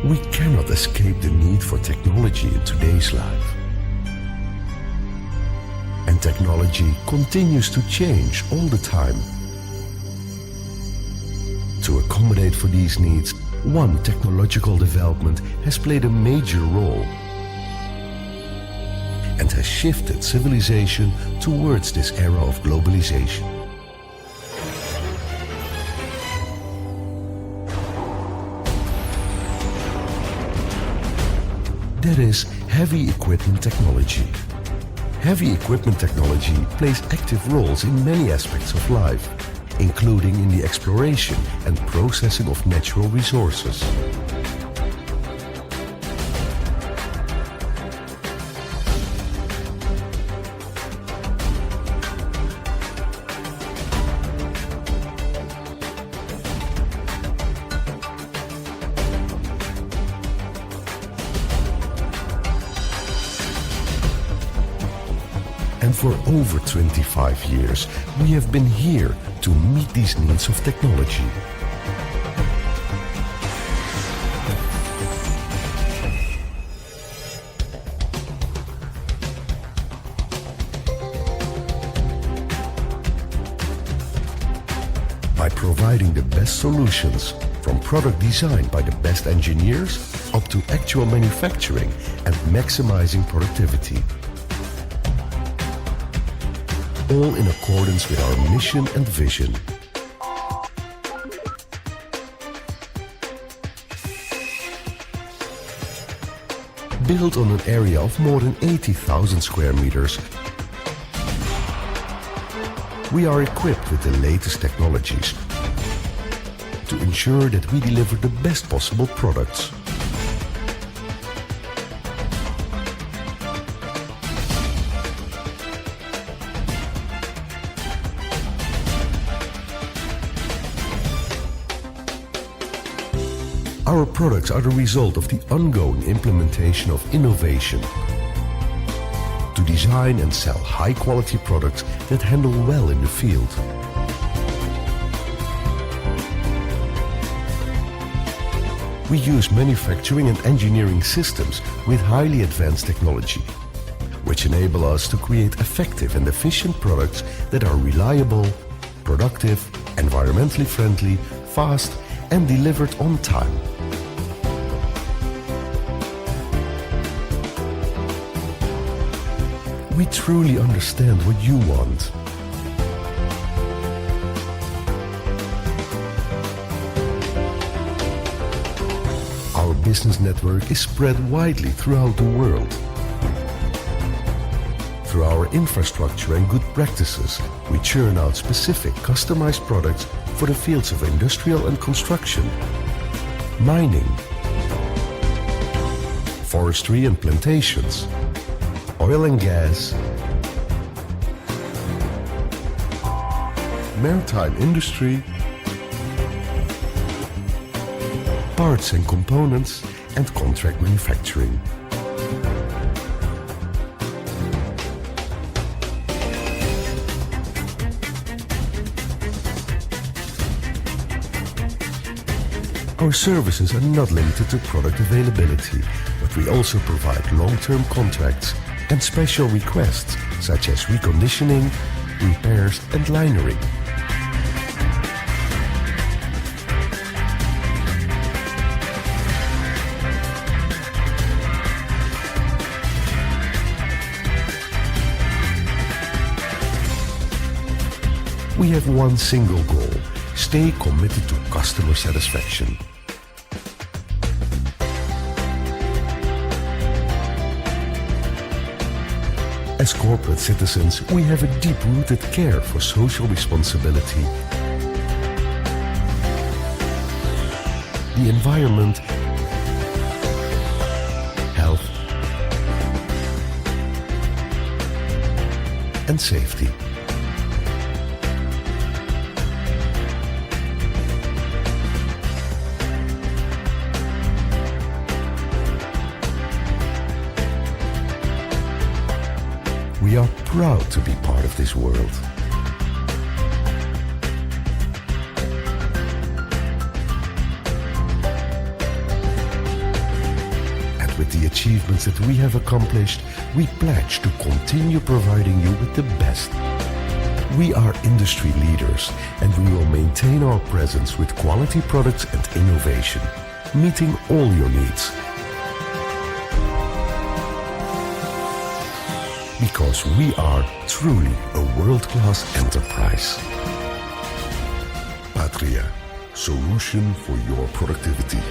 We cannot escape the need for technology in today's life. And technology continues to change all the time. To accommodate for these needs, one technological development has played a major role and has shifted civilization towards this era of globalization. That is heavy equipment technology. Heavy equipment technology plays active roles in many aspects of life, including in the exploration and processing of natural resources. And for over 25 years, we have been here to meet these needs of technology. By providing the best solutions, from product design by the best engineers up to actual manufacturing and maximizing productivity. All in accordance with our mission and vision. Built on an area of more than 80,000 square meters, we are equipped with the latest technologies to ensure that we deliver the best possible products. Our products are the result of the ongoing implementation of innovation to design and sell high-quality products that handle well in the field. We use manufacturing and engineering systems with highly advanced technology, which enable us to create effective and efficient products that are reliable, productive, environmentally friendly, fast, and delivered on time. We truly understand what you want. Our business network is spread widely throughout the world. Through our infrastructure and good practices, we churn out specific customized products for the fields of industrial and construction, mining, forestry and plantations, oil and gas, maritime industry, parts and components, and contract manufacturing. Our services are not limited to product availability, but we also provide long-term contracts and special requests such as reconditioning, repairs and linering. We have one single goal: stay committed to customer satisfaction. As corporate citizens, we have a deep-rooted care for social responsibility, the environment, health, and safety. We are proud to be part of this world. with the achievements that we have accomplished, we pledge to continue providing you with the best. We are industry leaders, and we will maintain our presence with quality products and innovation, meeting all your needs. Because we are truly a world-class enterprise. PATRiA, solution for your productivity.